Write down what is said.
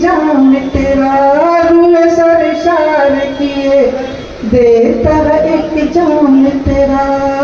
जाम तेरा, रुए सर इशारे किए देता है एक जाम तेरा।